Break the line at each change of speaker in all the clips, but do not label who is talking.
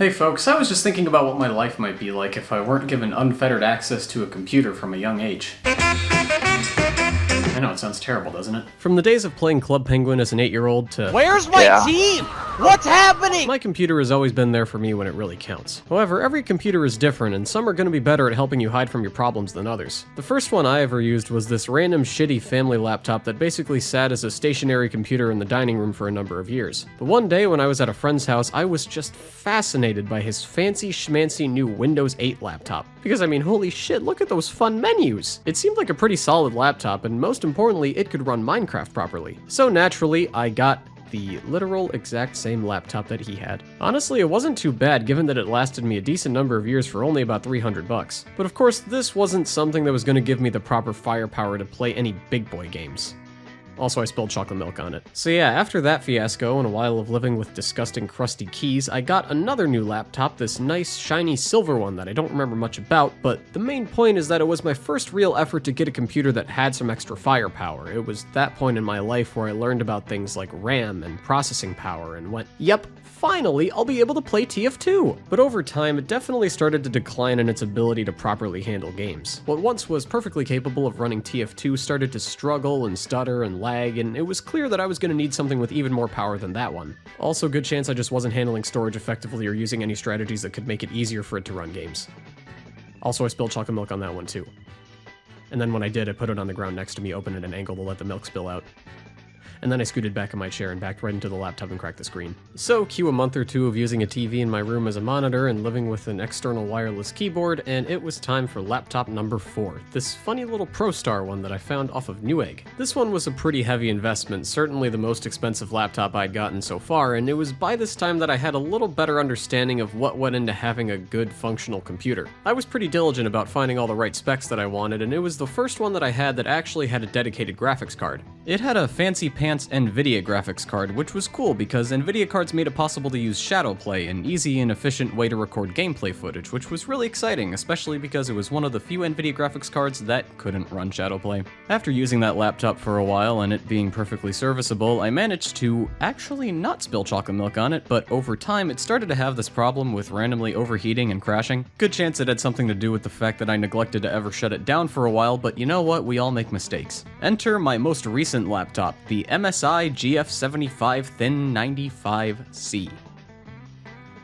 Hey folks, I was just thinking about what my life might be like if I weren't given unfettered access to a computer from a young age. I know, it sounds terrible, doesn't it? From the days of playing Club Penguin as an 8-year-old to...
Where's my team? What's happening?
My computer has always been there for me when it really counts. However, every computer is different, and some are going to be better at helping you hide from your problems than others. The first one I ever used was this random shitty family laptop that basically sat as a stationary computer in the dining room for a number of years. But one day when I was at a friend's house, I was just fascinated by his fancy schmancy new Windows 8 laptop. Because I mean, holy shit, look at those fun menus! It seemed like a pretty solid laptop, and most importantly, it could run Minecraft properly. So naturally, I got the literal exact same laptop that he had. Honestly, it wasn't too bad given that it lasted me a decent number of years for only about $300. But of course, this wasn't something that was going to give me the proper firepower to play any big boy games. Also, I spilled chocolate milk on it. So yeah, after that fiasco and a while of living with disgusting crusty keys, I got another new laptop, this nice shiny silver one that I don't remember much about, but the main point is that it was my first real effort to get a computer that had some extra firepower. It was that point in my life where I learned about things like RAM and processing power and went, yep, finally, I'll be able to play TF2! But over time, it definitely started to decline in its ability to properly handle games. What once was perfectly capable of running TF2 started to struggle and stutter and lag, and it was clear that I was going to need something with even more power than that one. Also, good chance I just wasn't handling storage effectively or using any strategies that could make it easier for it to run games. Also, I spilled chocolate milk on that one too. And then when I did, I put it on the ground next to me, open at an angle to let the milk spill out. And then I scooted back in my chair and backed right into the laptop and cracked the screen. So, cue a month or two of using a TV in my room as a monitor and living with an external wireless keyboard, and it was time for laptop number 4, this funny little ProStar one that I found off of Newegg. This one was a pretty heavy investment, certainly the most expensive laptop I'd gotten so far, and it was by this time that I had a little better understanding of what went into having a good functional computer. I was pretty diligent about finding all the right specs that I wanted, and it was the first one that I had that actually had a dedicated graphics card. It had a fancy pants NVIDIA graphics card, which was cool because NVIDIA cards made it possible to use shadow play, an easy and efficient way to record gameplay footage, which was really exciting, especially because it was one of the few NVIDIA graphics cards that couldn't run shadow play. After using that laptop for a while and it being perfectly serviceable, I managed to actually not spill chocolate milk on it, but over time it started to have this problem with randomly overheating and crashing. Good chance it had something to do with the fact that I neglected to ever shut it down for a while, but you know what, we all make mistakes. Enter my most recent laptop, the MSI GF75 Thin 95C.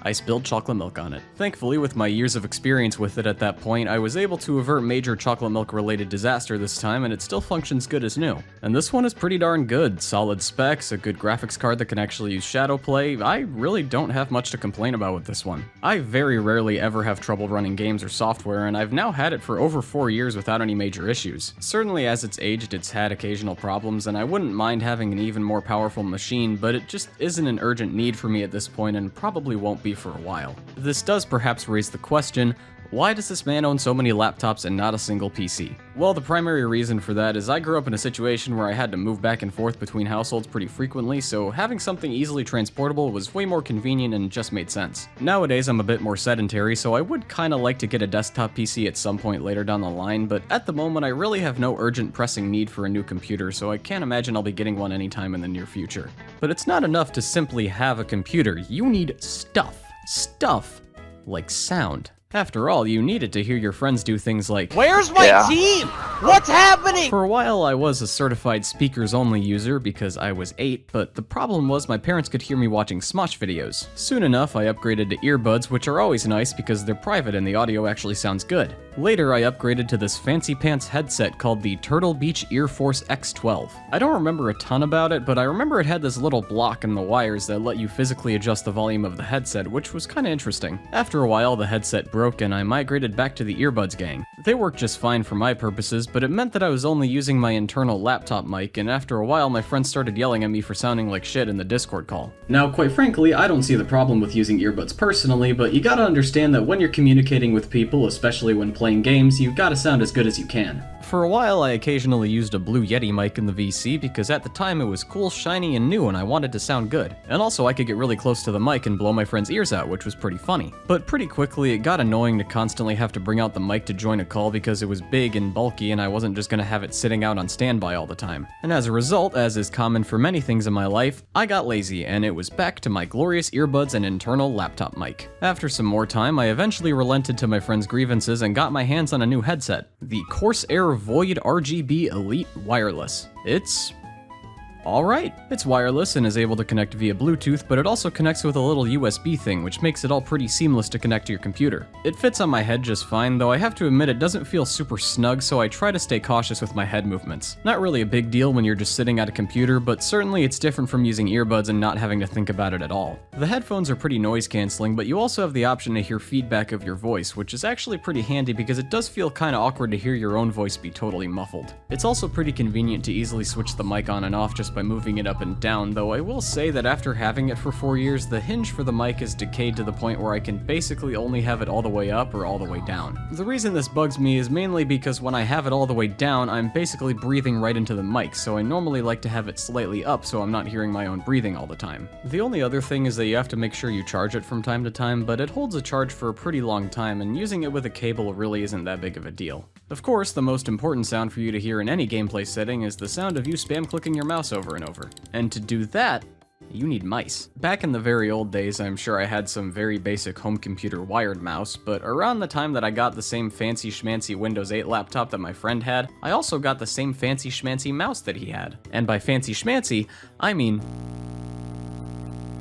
I spilled chocolate milk on it. Thankfully, with my years of experience with it at that point, I was able to avert major chocolate milk related disaster this time, and it still functions good as new. And this one is pretty darn good. Solid specs, a good graphics card that can actually use shadow play. I really don't have much to complain about with this one. I very rarely ever have trouble running games or software, and I've now had it for over 4 years without any major issues. Certainly as it's aged, it's had occasional problems, and I wouldn't mind having an even more powerful machine, but it just isn't an urgent need for me at this point and probably won't be for a while. This does perhaps raise the question, why does this man own so many laptops and not a single PC? Well, the primary reason for that is I grew up in a situation where I had to move back and forth between households pretty frequently, so having something easily transportable was way more convenient and just made sense. Nowadays, I'm a bit more sedentary, so I would kinda like to get a desktop PC at some point later down the line, but at the moment I really have no urgent pressing need for a new computer, so I can't imagine I'll be getting one anytime in the near future. But it's not enough to simply have a computer, you need stuff. Stuff like sound. After all, you need it to hear your friends do things like,
Where's my team? What's happening?
For a while, I was a certified speakers-only user because I was 8, but the problem was my parents could hear me watching Smosh videos. Soon enough, I upgraded to earbuds, which are always nice because they're private and the audio actually sounds good. Later, I upgraded to this fancy pants headset called the Turtle Beach Earforce X12. I don't remember a ton about it, but I remember it had this little block in the wires that let you physically adjust the volume of the headset, which was kinda interesting. After a while, the headset broke and I migrated back to the earbuds gang. They worked just fine for my purposes, but it meant that I was only using my internal laptop mic, and after a while, my friends started yelling at me for sounding like shit in the Discord call. Now, quite frankly, I don't see the problem with using earbuds personally, but you gotta understand that when you're communicating with people, especially when playing games, you've gotta sound as good as you can. For a while, I occasionally used a Blue Yeti mic in the VC because at the time it was cool, shiny, and new and I wanted to sound good. And also I could get really close to the mic and blow my friends' ears out, which was pretty funny. But pretty quickly it got annoying annoying to constantly have to bring out the mic to join a call because it was big and bulky and I wasn't just gonna have it sitting out on standby all the time. And as a result, as is common for many things in my life, I got lazy and it was back to my glorious earbuds and internal laptop mic. After some more time, I eventually relented to my friend's grievances and got my hands on a new headset, the Corsair Void RGB Elite Wireless. It's alright. It's wireless and is able to connect via Bluetooth, but it also connects with a little USB thing, which makes it all pretty seamless to connect to your computer. It fits on my head just fine, though I have to admit it doesn't feel super snug, so I try to stay cautious with my head movements. Not really a big deal when you're just sitting at a computer, but certainly it's different from using earbuds and not having to think about it at all. The headphones are pretty noise cancelling, but you also have the option to hear feedback of your voice, which is actually pretty handy because it does feel kinda awkward to hear your own voice be totally muffled. It's also pretty convenient to easily switch the mic on and off just by moving it up and down, though I will say that after having it for 4 years, the hinge for the mic is decayed to the point where I can basically only have it all the way up or all the way down. The reason this bugs me is mainly because when I have it all the way down, I'm basically breathing right into the mic, so I normally like to have it slightly up so I'm not hearing my own breathing all the time. The only other thing is that you have to make sure you charge it from time to time, but it holds a charge for a pretty long time, and using it with a cable really isn't that big of a deal. Of course, the most important sound for you to hear in any gameplay setting is the sound of you spam clicking your mouse over and over. And to do that, you need mice. Back in the very old days, I'm sure I had some very basic home computer wired mouse, but around the time that I got the same fancy schmancy Windows 8 laptop that my friend had, I also got the same fancy schmancy mouse that he had. And by fancy schmancy, I mean...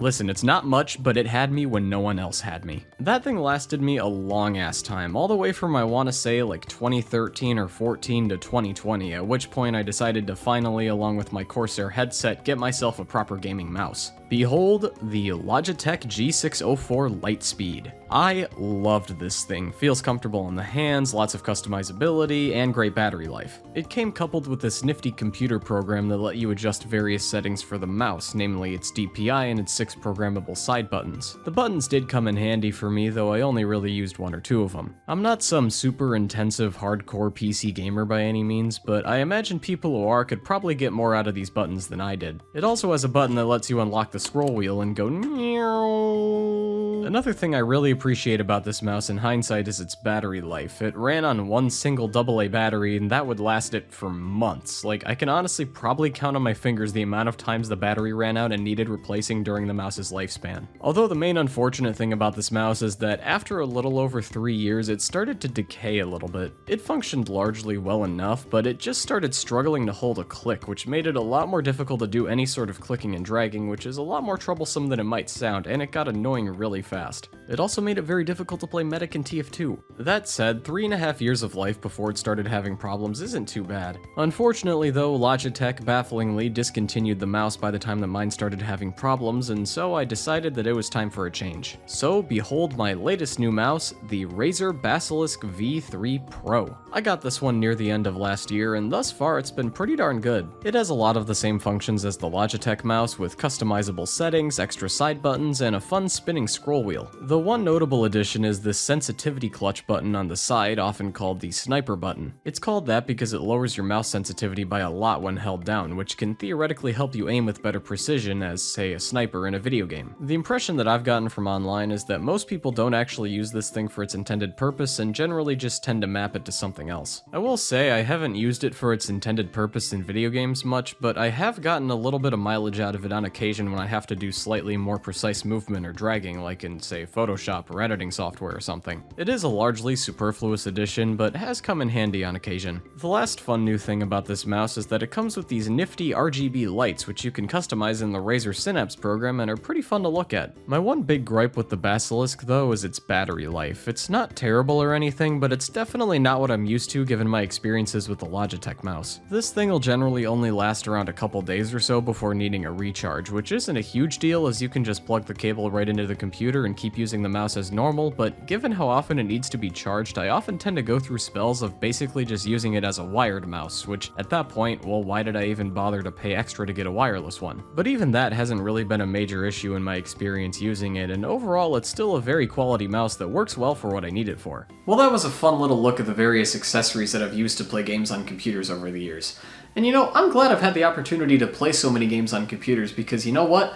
listen, it's not much, but it had me when no one else had me. That thing lasted me a long ass time, all the way from I wanna say like 2013 or 14 to 2020, at which point I decided to finally, along with my Corsair headset, get myself a proper gaming mouse. Behold, the Logitech G604 Lightspeed. I loved this thing. Feels comfortable in the hands, lots of customizability, and great battery life. It came coupled with this nifty computer program that let you adjust various settings for the mouse, namely its DPI and its 6 programmable side buttons. The buttons did come in handy for me, though I only really used 1 or 2 of them. I'm not some super intensive hardcore PC gamer by any means, but I imagine people who are could probably get more out of these buttons than I did. It also has a button that lets you unlock the scroll wheel and go meow. Another thing I really appreciate about this mouse in hindsight is its battery life. It ran on one single AA battery and that would last it for months. Like, I can honestly probably count on my fingers the amount of times the battery ran out and needed replacing during the mouse's lifespan. Although the main unfortunate thing about this mouse is that after a little over 3 years, it started to decay a little bit. It functioned largely well enough, but it just started struggling to hold a click, which made it a lot more difficult to do any sort of clicking and dragging, which is a lot more troublesome than it might sound, and it got annoying really fast. It also made it very difficult to play Medic and TF2. That said, 3.5 years of life before it started having problems isn't too bad. Unfortunately though, Logitech bafflingly discontinued the mouse by the time that mine started having problems, and so I decided that it was time for a change. So behold my latest new mouse, the Razer Basilisk V3 Pro. I got this one near the end of last year, and thus far it's been pretty darn good. It has a lot of the same functions as the Logitech mouse, with customizable settings, extra side buttons, and a fun spinning scroll wheel. The one notable addition is this sensitivity clutch button on the side, often called the sniper button. It's called that because it lowers your mouse sensitivity by a lot when held down, which can theoretically help you aim with better precision as, say, a sniper in a video game. The impression that I've gotten from online is that most people don't actually use this thing for its intended purpose and generally just tend to map it to something else. I will say I haven't used it for its intended purpose in video games much, but I have gotten a little bit of mileage out of it on occasion when I have to do slightly more precise movement or dragging, like in, say, Photoshop or editing software or something. It is a largely superfluous addition, but has come in handy on occasion. The last fun new thing about this mouse is that it comes with these nifty RGB lights, which you can customize in the Razer Synapse program and are pretty fun to look at. My one big gripe with the Basilisk, though, is its battery life. It's not terrible or anything, but it's definitely not what I'm used to given my experiences with the Logitech mouse. This thing will generally only last around a couple days or so before needing a recharge, which isn't a huge deal as you can just plug the cable right into the computer and keep using the mouse as normal, but given how often it needs to be charged, I often tend to go through spells of basically just using it as a wired mouse, which at that point, well, why did I even bother to pay extra to get a wireless one? But even that hasn't really been a major issue in my experience using it, and overall it's still a very quality mouse that works well for what I need it for. Well, that was a fun little look at the various accessories that I've used to play games on computers over the years. And you know, I'm glad I've had the opportunity to play so many games on computers because you know what?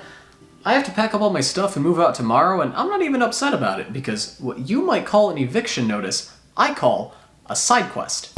I have to pack up all my stuff and move out tomorrow, and I'm not even upset about it, because what you might call an eviction notice, I call a side quest.